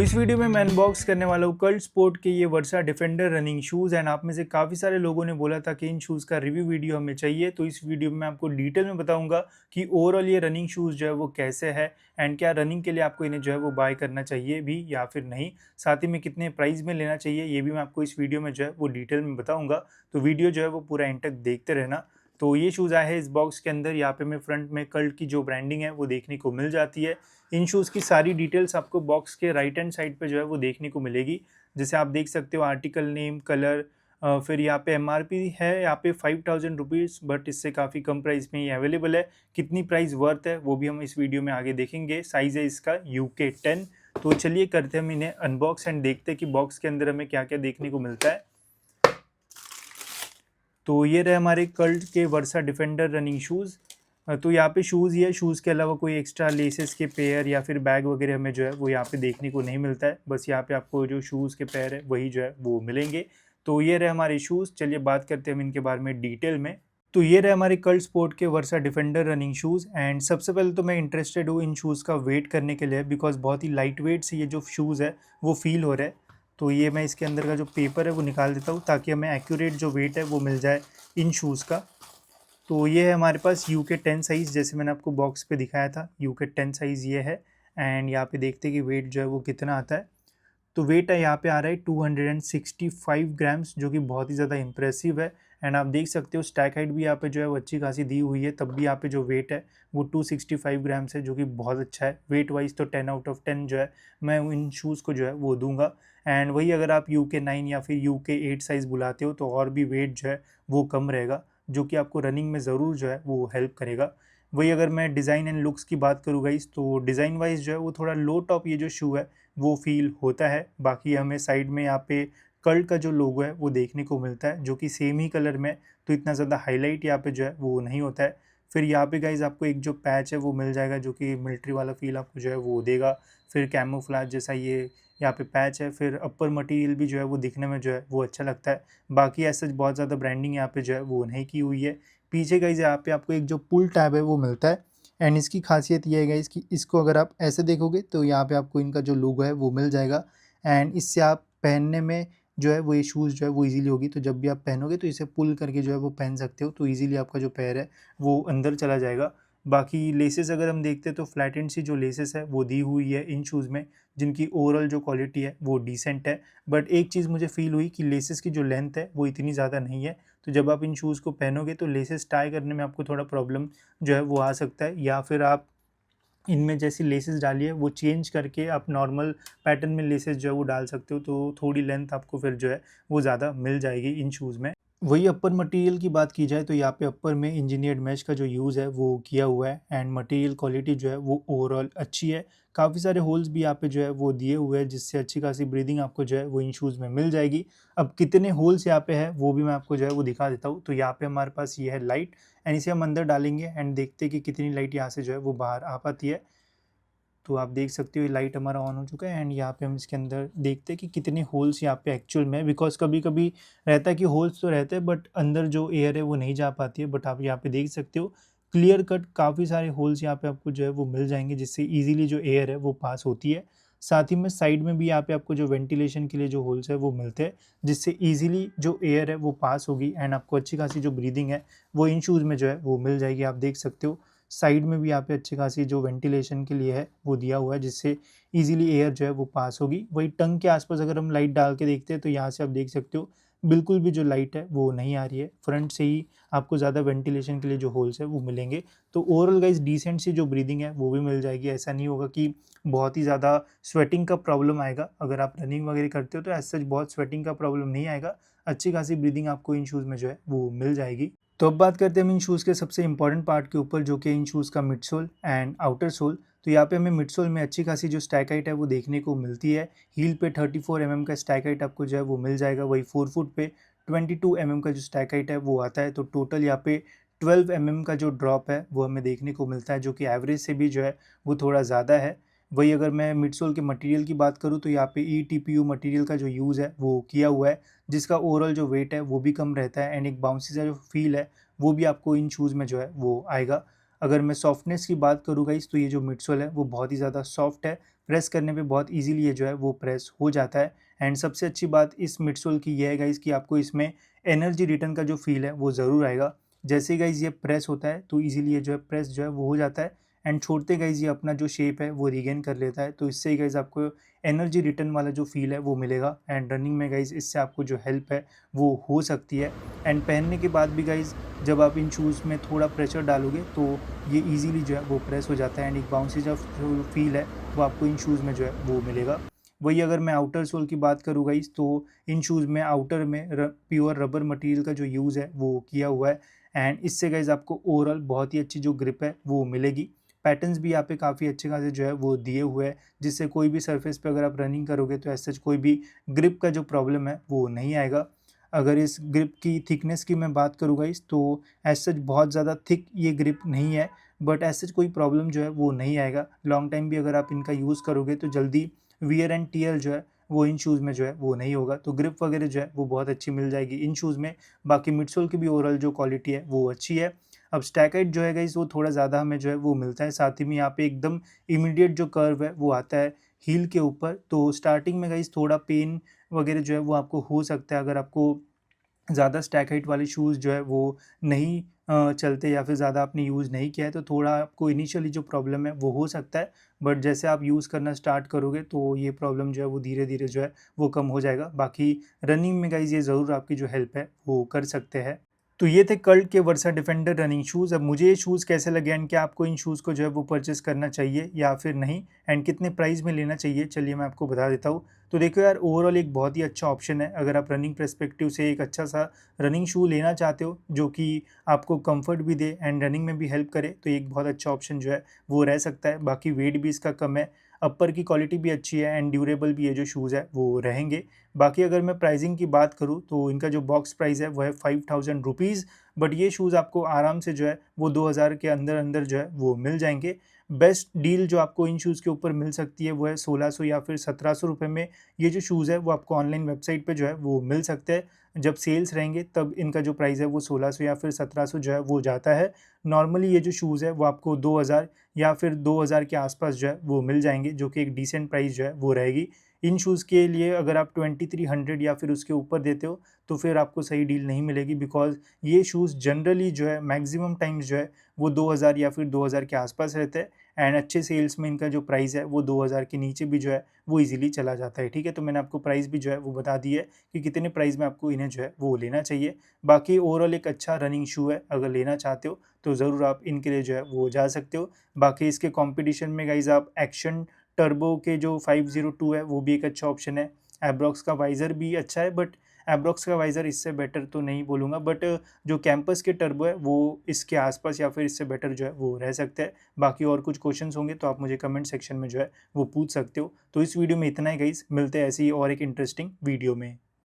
इस वीडियो में मैं अनबॉक्स करने वाला हूँ कल्ट स्पोर्ट के ये वर्सा डिफेंडर रनिंग शूज़। एंड आप में से काफ़ी सारे लोगों ने बोला था कि इन शूज़ का रिव्यू वीडियो हमें चाहिए, तो इस वीडियो में मैं आपको डिटेल में बताऊंगा कि ओवरऑल ये रनिंग शूज़ जो है वो कैसे है एंड क्या रनिंग के लिए आपको इन्हें जो है वो बाय करना चाहिए भी या फिर नहीं, साथ ही में कितने प्राइस में लेना चाहिए ये भी मैं आपको इस वीडियो में जो है वो डिटेल में बताऊँगा। तो वीडियो जो है वो पूरा एंड तक देखते रहना। तो ये शूज़ आए हैं इस बॉक्स के अंदर। यहाँ पे मैं फ्रंट में कल्ट की जो ब्रांडिंग है वो देखने को मिल जाती है। इन शूज़ की सारी डिटेल्स आपको बॉक्स के राइट हैंड साइड पे जो है वो देखने को मिलेगी। जैसे आप देख सकते हो आर्टिकल नेम, कलर, फिर यहाँ पे एमआरपी है यहाँ पे 5000 रुपीज़, बट इससे काफ़ी कम प्राइस में ये अवेलेबल है। कितनी प्राइस वर्थ है वो भी हम इस वीडियो में आगे देखेंगे। साइज़ है इसका UK10। तो चलिए करते हैं हम इन्हें अनबॉक्स एंड देखते हैं कि बॉक्स के अंदर हमें क्या क्या देखने को मिलता है। तो ये रहे हमारे कल्ट के वर्सा डिफेंडर रनिंग शूज़। तो यहाँ पे शूज़ ही है, शूज़ के अलावा कोई एक्स्ट्रा लेसेस के पेयर या फिर बैग वगैरह हमें जो है वो यहाँ पे देखने को नहीं मिलता है। बस यहाँ पे आपको जो शूज़ के पेयर है वही जो है वो मिलेंगे। तो ये रहे हमारे शूज़। चलिए बात करते हैं हम इनके बारे में डिटेल में। तो ये रहे हमारे कल्ट स्पोर्ट के वर्सा डिफेंडर रनिंग शूज़। एंड सबसे पहले तो मैं इंटरेस्टेड हूँ इन शूज़ का वेट करने के लिए, बिकॉज बहुत ही लाइट वेट से ये जो शूज़ है वो फील हो रहा है। तो ये मैं इसके अंदर का जो पेपर है वो निकाल देता हूँ ताकि हमें एक्यूरेट जो वेट है वो मिल जाए इन शूज़ का। तो ये है हमारे पास UK10 साइज़, जैसे मैंने आपको बॉक्स पे दिखाया था UK10 साइज़ ये है। एंड यहाँ पे देखते हैं कि वेट जो है वो कितना आता है। तो वेट है यहाँ पे आ रहा है 265 ग्राम्स, जो कि बहुत ही ज़्यादा इंप्रेसिव है। एंड आप देख सकते हो स्टैक हाइट भी यहाँ पे जो है वो अच्छी खासी दी हुई है, तब भी यहाँ पे जो वेट है वो 265 ग्राम्स है, जो कि बहुत अच्छा है। वेट वाइज तो 10 आउट ऑफ 10 जो है मैं इन शूज़ को जो है वो दूंगा। एंड वही अगर आप UK9 या फिर UK8 साइज़ बुलाते हो तो और भी वेट जो है वो कम रहेगा, जो कि आपको रनिंग में ज़रूर जो है वो हेल्प करेगा। वही अगर मैं डिज़ाइन एंड लुक्स की बात करूँ गाइस, तो डिज़ाइन वाइज जो है वो थोड़ा लो टॉप ये जो शू है वो फील होता है। बाकी हमें साइड में यहाँ पे कल्ट का जो लोगो है वो देखने को मिलता है, जो कि सेम ही कलर में, तो इतना ज़्यादा हाईलाइट यहाँ पे जो है वो नहीं होता है। फिर यहाँ पे गाइज आपको एक जो पैच है वो मिल जाएगा, जो कि मिलिट्री वाला फील आपको जो है वो देगा। फिर कैमोफ्लेज जैसा ये यहाँ पे पैच है। फिर अपर मटेरियल भी जो है वो दिखने में जो है वो अच्छा लगता है। बाकी ऐसा बहुत ज़्यादा ब्रांडिंग यहाँ पे जो है वो नहीं की हुई है। पीछे गाइज यहाँ पे आपको एक जो पुल टैब है वो मिलता है। एंड इसकी खासियत ये है गाइस कि इसको अगर आप ऐसे देखोगे तो यहाँ पे आपको इनका जो लोगो है वो मिल जाएगा। एंड इससे आप पहनने में जो है वो ये शूज़ जो है वो इजीली होगी। तो जब भी आप पहनोगे तो इसे पुल करके जो है वो पहन सकते हो, तो इजीली आपका जो पैर है वो अंदर चला जाएगा। बाकी लेसेस अगर हम देखते हैं तो फ्लैट एंड सी जो लेसेस है वो दी हुई है इन शूज़ में, जिनकी ओवरऑल जो क्वालिटी है वो डिसेंट है। बट एक चीज़ मुझे फील हुई कि लेसेस की जो लेंथ है वो इतनी ज़्यादा नहीं है। तो जब आप इन शूज़ को पहनोगे तो लेसेस टाई करने में आपको थोड़ा प्रॉब्लम जो है वो आ सकता है, या फिर आप इनमें जैसी लेसेस डालिए वो चेंज करके आप नॉर्मल पैटर्न में लेसेस जो है वो डाल सकते हो, तो थोड़ी लेंथ आपको फिर जो है वो ज़्यादा मिल जाएगी इन शूज़ में। वही अपर मटेरियल की बात की जाए तो यहाँ पे अपर में इंजीनियर्ड मैश का जो यूज़ है वो किया हुआ है। एंड मटेरियल क्वालिटी जो है वो ओवरऑल अच्छी है। काफ़ी सारे होल्स भी यहाँ पे जो है वो दिए हुए हैं, जिससे अच्छी खासी ब्रीदिंग आपको जो है वो इन शूज़ में मिल जाएगी। अब कितने होल्स यहाँ पे है वो भी मैं आपको जो है वो दिखा देता हूँ। तो यहाँ पे हमारे पास ये है लाइट, एंड इसे हम अंदर डालेंगे एंड देखते हैं कि कितनी लाइट यहाँ से जो है वो बाहर आ पाती है। तो आप देख सकते हो ये लाइट हमारा ऑन हो चुका है। एंड यहाँ पे हम इसके अंदर देखते हैं कि कितने होल्स यहाँ पे एक्चुअल में है, बिकॉज कभी कभी रहता है कि होल्स तो रहते हैं बट अंदर जो एयर है वो नहीं जा पाती है। बट आप यहाँ पे देख सकते हो क्लियर कट काफ़ी सारे होल्स यहाँ पे आपको जो है वो मिल जाएंगे, जिससे ईजिली जो एयर है वो पास होती है। साथ ही में साइड में भी यहाँ पे आपको जो वेंटिलेशन के लिए जो होल्स है वो मिलते हैं, जिससे ईजिली जो एयर है वो पास होगी एंड आपको अच्छी खासी जो ब्रीदिंग है वो इन शूज़ में जो है वो मिल जाएगी। आप देख सकते हो साइड में भी यहाँ पे अच्छी खासी जो वेंटिलेशन के लिए है वो दिया हुआ है, जिससे इजीली एयर जो है वो पास होगी। वही टंग के आसपास अगर हम लाइट डाल के देखते हैं तो यहाँ से आप देख सकते हो बिल्कुल भी जो लाइट है वो नहीं आ रही है। फ्रंट से ही आपको ज़्यादा वेंटिलेशन के लिए जो होल्स है वो मिलेंगे। तो ओवरऑल गाइस डिसेंट सी जो ब्रीदिंग है वो भी मिल जाएगी। ऐसा नहीं होगा कि बहुत ही ज़्यादा स्वेटिंग का प्रॉब्लम आएगा। अगर आप रनिंग वगैरह करते हो तो एज सच बहुत स्वेटिंग का प्रॉब्लम नहीं आएगा। अच्छी खासी ब्रीदिंग आपको इन शूज़ में जो है वो मिल जाएगी। तो अब बात करते हैं हम इन शूज़ के सबसे इंपॉर्टेंट पार्ट के ऊपर, जो कि इन शूज़ का mid sole and outer sole. तो यहाँ पे हमें मिड सोल में अच्छी खासी जो स्टैक हाइट है वो देखने को मिलती है। हील पे 34 mm का स्टैक हाइट आपको जो है वो मिल जाएगा। वही 4 फुट पे 22 mm का जो स्टैक हाइट है वो आता है। तो टोटल यहाँ पे 12 mm का जो ड्रॉप है वो हमें देखने को मिलता है, जो कि एवरेज से भी जो है वो थोड़ा ज़्यादा है। वही अगर मैं मिड सोल के मटेरियल की बात करूँ तो यहाँ पे ETPU मटेरियल का जो यूज़ है वो किया हुआ है, जिसका ओवरऑल जो वेट है वो भी कम रहता है एंड एक बाउंसी सा जो फील है वो भी आपको इन शूज़ में जो है वो आएगा। अगर मैं सॉफ्टनेस की बात करूँ गाइस, तो ये जो मिडसोल है वो बहुत ही ज़्यादा सॉफ्ट है, प्रेस करने पे बहुत ईज़िली ये जो है वो प्रेस हो जाता है। एंड सबसे अच्छी बात इस मिडसोल की ये है गाइस कि आपको इसमें एनर्जी रिटर्न का जो फ़ील है वो ज़रूर आएगा। जैसे ही गाइस ये प्रेस होता है तो ईज़िली ये जो है प्रेस जो है वो हो जाता है, एंड छोड़ते गाइस ये अपना जो शेप है वो रीगेन कर लेता है। तो इससे ही गाइस आपको एनर्जी रिटर्न वाला जो फ़ील है वो मिलेगा, एंड रनिंग में गाइस इससे आपको जो हेल्प है वो हो सकती है। एंड पहनने के बाद भी गाइस जब आप इन शूज़ में थोड़ा प्रेशर डालोगे तो ये ईज़िली जो है वो प्रेस हो जाता है, एंड एक बाउंसी जो फ़ील है वो आपको इन शूज़ में जो है वो मिलेगा। वही अगर मैं आउटर सोल की बात करूँ गाइस, तो इन शूज़ में आउटर में प्योर रबर मटेरियल का जो यूज़ है वो किया हुआ है, एंड इससे गाइस आपको ओवरऑल बहुत ही अच्छी जो ग्रिप है वो मिलेगी। पैटर्न्स भी यहाँ पे काफ़ी अच्छे खासे जो है वो दिए हुए हैं, जिससे कोई भी सरफेस पे अगर आप रनिंग करोगे तो ऐसा कोई भी ग्रिप का जो प्रॉब्लम है वो नहीं आएगा। अगर इस ग्रिप की थिकनेस की मैं बात करूँ गाइस, तो एज़ सच बहुत ज़्यादा थिक ये ग्रिप नहीं है, बट एज़ सच कोई प्रॉब्लम जो है वो नहीं आएगा। लॉन्ग टाइम भी अगर आप इनका यूज़ करोगे तो जल्दी वियर एंड टियर जो है वो इन शूज़ में जो है वो नहीं होगा। तो ग्रिप वगैरह जो है वो बहुत अच्छी मिल जाएगी इन शूज़ में। बाकी मिडसोल की भी ओवरऑल जो क्वालिटी है वो अच्छी है। अब स्टैक हाइट जो है गाइस वो थोड़ा ज़्यादा हमें जो है वो मिलता है, साथ ही में यहाँ पे एकदम इमीडिएट जो कर्व है वो आता है हील के ऊपर। तो स्टार्टिंग में गाइस थोड़ा पेन वगैरह जो है वो आपको हो सकता है, अगर आपको ज़्यादा स्टैक हाइट वाले शूज़ जो है वो नहीं चलते या फिर ज़्यादा आपने यूज़ नहीं किया है, तो थोड़ा आपको इनिशियली जो प्रॉब्लम है वो हो सकता है। बट जैसे आप यूज़ करना स्टार्ट करोगे तो ये प्रॉब्लम जो है वो धीरे-धीरे जो है वो कम हो जाएगा। बाकी रनिंग में गाइज़ ये ज़रूर आपकी जो हेल्प है वो कर सकते हैं। तो ये थे कल्ट के वर्सा डिफेंडर रनिंग शूज़। अब मुझे ये शूज़ कैसे लगे एंड क्या आपको इन शूज़ को जो है वो परचेज़ करना चाहिए या फिर नहीं, एंड कितने प्राइस में लेना चाहिए, चलिए मैं आपको बता देता हूँ। तो देखो यार, ओवरऑल एक बहुत ही अच्छा ऑप्शन है अगर आप रनिंग पर्सपेक्टिव से एक अच्छा सा रनिंग शू लेना चाहते हो जो कि आपको कंफर्ट भी दे एंड रनिंग में भी हेल्प करे, तो एक बहुत अच्छा ऑप्शन जो है वो रह सकता है। बाकी वेट भी इसका कम है, अपर की क्वालिटी भी अच्छी है एंड ड्यूरेबल भी ये जो शूज़ है वो रहेंगे। बाकी अगर मैं प्राइसिंग की बात करूँ तो इनका जो बॉक्स प्राइस है वो है 5000 रुपीज़, बट ये शूज़ आपको आराम से जो है वो 2000 के अंदर अंदर जो है वो मिल जाएंगे। बेस्ट डील जो आपको इन शूज़ के ऊपर मिल सकती है वो है 1600 या फिर 1700 रुपये में। ये जो शूज़ है वो आपको ऑनलाइन वेबसाइट पे जो है वो मिल सकते हैं। जब सेल्स रहेंगे तब इनका जो प्राइस है वो 1600 या फिर 1700 जो है वो जाता है। नॉर्मली ये जो शूज़ है वो आपको 2000 या फिर 2000 के आसपास जो है वो मिल जाएंगे, जो कि एक डिसेंट प्राइस जो है वो रहेगी। इन शूज़ के लिए अगर आप 2300 या फिर उसके ऊपर देते हो तो फिर आपको सही डील नहीं मिलेगी, बिकॉज़ ये शूज़ जनरली जो है मैक्सिमम टाइम्स जो है वो 2000 या फिर 2000 के आसपास रहते हैं, एंड अच्छे सेल्स में इनका जो प्राइस है वो 2000 के नीचे भी जो है वो ईज़िली चला जाता है। ठीक है, तो मैंने आपको प्राइस भी जो है वो बता दी है कि कितने प्राइस में आपको इन्हें जो है वो लेना चाहिए। बाकी ओवरऑल एक अच्छा रनिंग शू है, अगर लेना चाहते हो तो ज़रूर आप इनके लिए जो है वो जा सकते हो। बाकी इसके कॉम्पिटिशन में गाइज़ आप एक्शन टर्बो के जो 502 है वो भी एक अच्छा ऑप्शन है। एब्रॉक्स का वाइज़र भी अच्छा है, बट एब्रॉक्स का वाइज़र इससे बेटर तो नहीं बोलूँगा, बट जो कैंपस के टर्बो है वो इसके आसपास या फिर इससे बेटर जो है वो रह सकता है। बाकी और कुछ क्वेश्चंस होंगे तो आप मुझे कमेंट सेक्शन में जो है वो पूछ सकते हो। तो इस वीडियो में इतना ही गाइस, मिलते हैं ऐसी ही और एक इंटरेस्टिंग वीडियो में।